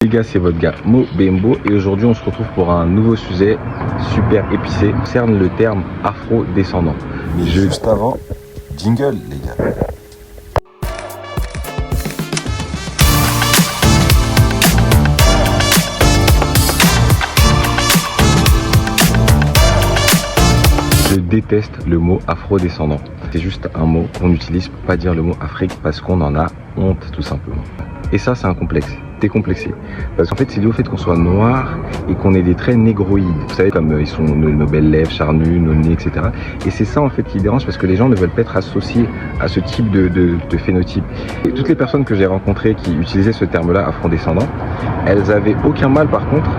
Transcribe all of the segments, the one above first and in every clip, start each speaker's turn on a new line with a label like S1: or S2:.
S1: Les gars, c'est votre gars Mo Bembo et aujourd'hui on se retrouve pour un nouveau sujet super épicé qui concerne le terme afro-descendant.
S2: Juste avant, jingle les gars.
S1: Je déteste le mot afro-descendant. C'est juste un mot qu'on utilise pour pas dire le mot Afrique parce qu'on en a honte tout simplement. Et ça c'est un complexe. T'es complexé. Parce qu'en fait, c'est lié au fait qu'on soit noir et qu'on ait des traits négroïdes. Vous savez, comme ils sont nos belles lèvres charnues, nos nez, etc. Et c'est ça, en fait, qui dérange parce que les gens ne veulent pas être associés à ce type de phénotype. Et toutes les personnes que j'ai rencontrées qui utilisaient ce terme-là, afrodescendant, elles avaient aucun mal, par contre,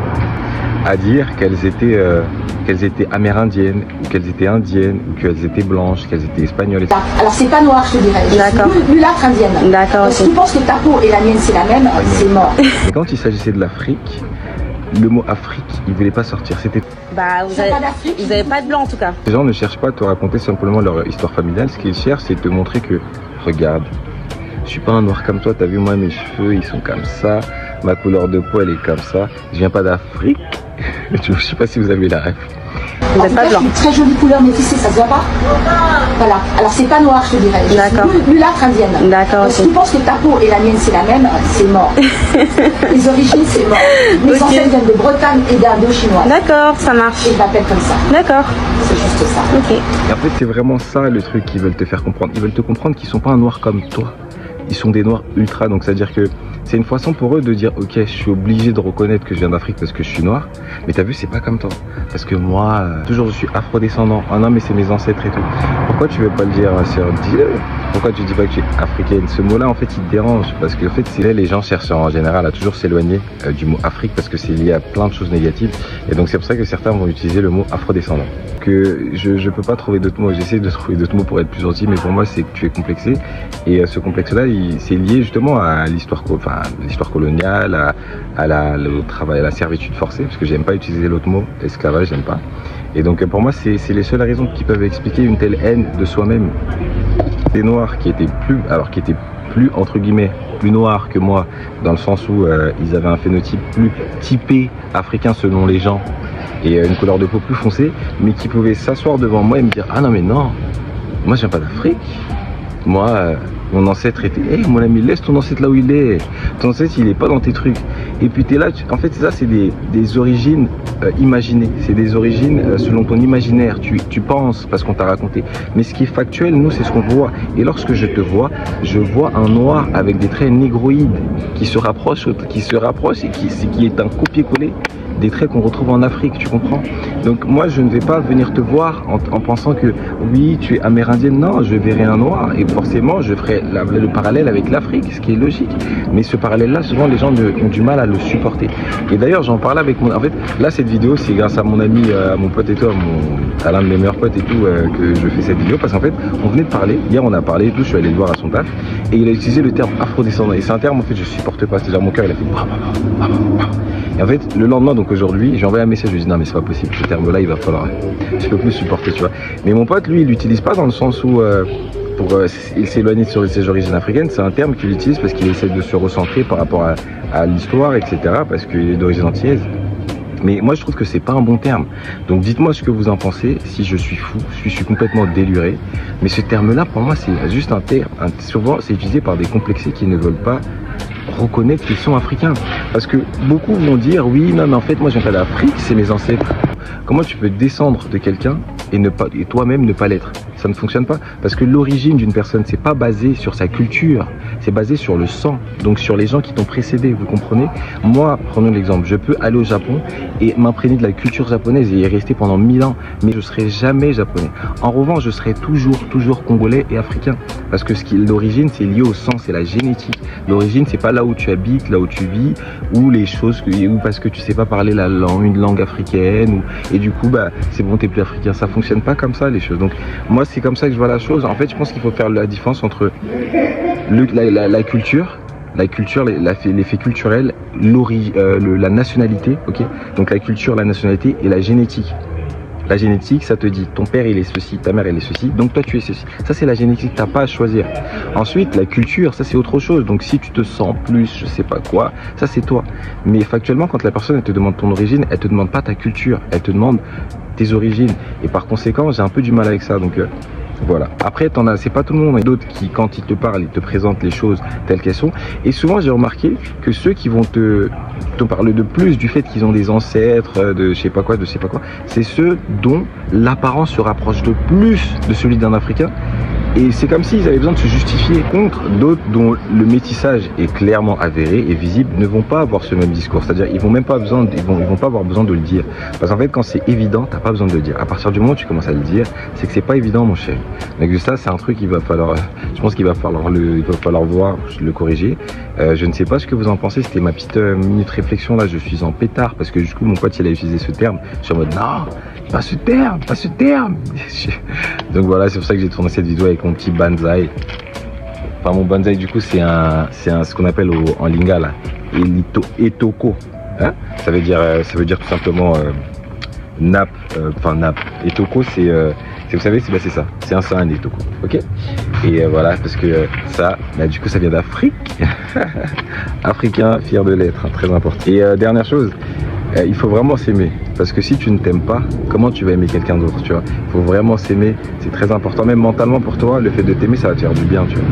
S1: à dire qu'elles étaient amérindiennes, ou qu'elles étaient indiennes, ou qu'elles étaient blanches, qu'elles étaient espagnoles.
S3: Alors c'est pas noir, je te dirais.
S4: D'accord.
S3: Mulâtre indienne.
S4: D'accord.
S3: Donc si tu penses que ta peau et la mienne c'est la même, c'est mort.
S1: Et quand il s'agissait de l'Afrique, le mot Afrique, il voulait pas sortir. C'était.
S4: Bah, vous avez pas de blanc en tout cas.
S1: Les gens ne cherchent pas à te raconter simplement leur histoire familiale. Ce qu'ils cherchent, c'est de te montrer que, regarde, je suis pas un noir comme toi. T'as vu, moi, mes cheveux, ils sont comme ça. Ma couleur de peau, elle est comme ça. Je viens pas d'Afrique. Je sais pas si vous avez la ref.
S4: Vous n'êtes pas blanc.
S3: Une très jolie couleur métissée, ça se voit pas. Voilà. Alors c'est pas noir, je te dirais.
S4: D'accord.
S3: Mulâtre indienne.
S4: D'accord.
S3: Donc si tu penses que ta peau et la mienne c'est la même, c'est mort. Les origines c'est mort. Mes ancêtres viennent de Bretagne et d'Indo-chinois.
S4: D'accord, ça marche.
S3: Et je m'appelle comme ça.
S4: D'accord.
S3: C'est juste ça.
S4: Ok.
S1: Et en fait, c'est vraiment ça le truc qu'ils veulent te faire comprendre. Ils veulent te comprendre qu'ils sont pas un noir comme toi. Ils sont des noirs ultra, donc c'est-à-dire que c'est une façon pour eux de dire ok, je suis obligé de reconnaître que je viens d'Afrique parce que je suis noir, mais t'as vu, c'est pas comme toi. Parce que moi, toujours je suis afro-descendant. Ah non, mais c'est mes ancêtres et tout. Pourquoi tu veux pas le dire, sœur? Dis-le. Pourquoi tu dis pas que tu es africaine? Ce mot-là, en fait, il te dérange parce que en fait, c'est là les gens cherchent en général à toujours s'éloigner du mot Afrique parce que c'est lié à plein de choses négatives. Et donc c'est pour ça que certains vont utiliser le mot afro-descendant. Que je peux pas trouver d'autres mots. J'essaie de trouver d'autres mots pour être plus gentil, mais pour moi, c'est que tu es complexé. Et ce complexe-là, c'est lié justement à l'histoire, l'histoire coloniale, au travail, à la servitude forcée, parce que j'aime pas utiliser l'autre mot, esclavage, j'aime pas. Et donc pour moi, c'est les seules raisons qui peuvent expliquer une telle haine de soi-même. Des noirs qui étaient plus entre guillemets plus noirs que moi, dans le sens où ils avaient un phénotype plus typé africain selon les gens et une couleur de peau plus foncée, mais qui pouvaient s'asseoir devant moi et me dire ah non mais non, moi je viens pas d'Afrique, moi mon ancêtre était, hey, mon ami, laisse ton ancêtre là où il est. Ton ancêtre, il est pas dans tes trucs. Et puis t'es là, en fait, ça, c'est des origines imaginées. C'est des origines selon ton imaginaire. Tu penses parce qu'on t'a raconté. Mais ce qui est factuel, nous, c'est ce qu'on voit. Et lorsque je te vois, je vois un noir avec des traits négroïdes qui se rapprochent et qui est un copier-coller des traits qu'on retrouve en Afrique, tu comprends? Donc moi je ne vais pas venir te voir en pensant que oui tu es amérindienne, non, je verrai un noir et forcément je ferai le parallèle avec l'Afrique, ce qui est logique. Mais ce parallèle là, souvent les gens ont du mal à le supporter. Et d'ailleurs j'en parlais avec en fait là cette vidéo c'est grâce à mon ami, à mon pote et tout, à l'un de mes meilleurs potes et tout que je fais cette vidéo parce qu'en fait on venait de parler, hier on a parlé et tout, je suis allé le voir à son taf et il a utilisé le terme afro-descendant et c'est un terme en fait je supporte pas, c'est-à-dire mon cœur il a fait et en fait le lendemain donc aujourd'hui j'ai envoyé un message, je lui ai dit non mais c'est pas possible, ce terme là il va falloir, je peux plus supporter tu vois. Mais mon pote lui il l'utilise pas dans le sens où pour s'éloigner sur ses origines africaines, c'est un terme qu'il utilise parce qu'il essaie de se recentrer par rapport à l'histoire etc parce qu'il est d'origine antillaise. Mais moi je trouve que c'est pas un bon terme. Donc dites-moi ce que vous en pensez, si je suis fou, si je suis complètement déluré. Mais ce terme-là pour moi c'est juste un terme. Souvent c'est utilisé par des complexés qui ne veulent pas reconnaître qu'ils sont africains. Parce que beaucoup vont dire oui, non mais en fait moi je viens pas d'Afrique, c'est mes ancêtres. Comment tu peux descendre de quelqu'un et toi-même ne pas l'être? Ça ne fonctionne pas parce que l'origine d'une personne c'est pas basé sur sa culture, c'est basé sur le sang, donc sur les gens qui t'ont précédé, vous comprenez? Moi, prenons l'exemple, je peux aller au Japon et m'imprégner de la culture japonaise et y rester pendant 1000 ans, mais je serai jamais japonais. En revanche, je serai toujours congolais et africain parce que l'origine c'est lié au sang, c'est la génétique. L'origine c'est pas là où tu habites, là où tu vis, ou les choses ou parce que tu sais pas parler une langue africaine et du coup bah c'est bon t'es plus africain. Ça fonctionne pas comme ça les choses. Donc moi c'est comme ça que je vois la chose. En fait je pense qu'il faut faire la différence entre la culture, l'effet culturel, la nationalité, ok. Donc la culture, la nationalité et la génétique. La génétique, ça te dit, ton père il est ceci, ta mère elle est ceci, donc toi tu es ceci. Ça c'est la génétique, t'as pas à choisir. Ensuite, la culture, ça c'est autre chose. Donc si tu te sens plus, je sais pas quoi, ça c'est toi. Mais factuellement, quand la personne elle te demande ton origine, elle te demande pas ta culture, elle te demande tes origines. Et par conséquent, j'ai un peu du mal avec ça. Donc voilà. Après, c'est pas tout le monde. Il y a d'autres qui, quand ils te parlent, ils te présentent les choses telles qu'elles sont. Et souvent, j'ai remarqué que ceux qui vont te parler de plus du fait qu'ils ont des ancêtres, de je sais pas quoi, c'est ceux dont l'apparence se rapproche de plus de celui d'un Africain. Et c'est comme s'ils avaient besoin de se justifier contre d'autres dont le métissage est clairement avéré et visible, ne vont pas avoir ce même discours. C'est-à-dire, ils vont pas avoir besoin de le dire. Parce qu'en fait, quand c'est évident, t'as pas besoin de le dire. À partir du moment où tu commences à le dire, c'est que c'est pas évident, mon cher. Donc ça, c'est un truc qu'il va falloir, je pense qu'il va falloir voir, le corriger. Je ne sais pas ce que vous en pensez. C'était ma petite minute réflexion là. Je suis en pétard parce que du coup, mon pote, il a utilisé ce terme. Je suis en mode, non, pas ce terme. Donc voilà, c'est pour ça que j'ai tourné cette vidéo avec mon petit banzai. Enfin, mon banzai, du coup, c'est ce qu'on appelle en lingala là, etoko. Hein, ça veut dire tout simplement nappe. Nappe. Etoko, vous savez, c'est ça. C'est un etoko. Ok. Et voilà, parce que ça, du coup, ça vient d'Afrique. Africain, fier de l'être, hein, très important. Et dernière chose. Il faut vraiment s'aimer, parce que si tu ne t'aimes pas, comment tu vas aimer quelqu'un d'autre, tu vois? Il faut vraiment s'aimer, c'est très important, même mentalement pour toi, le fait de t'aimer, ça va te faire du bien, tu vois.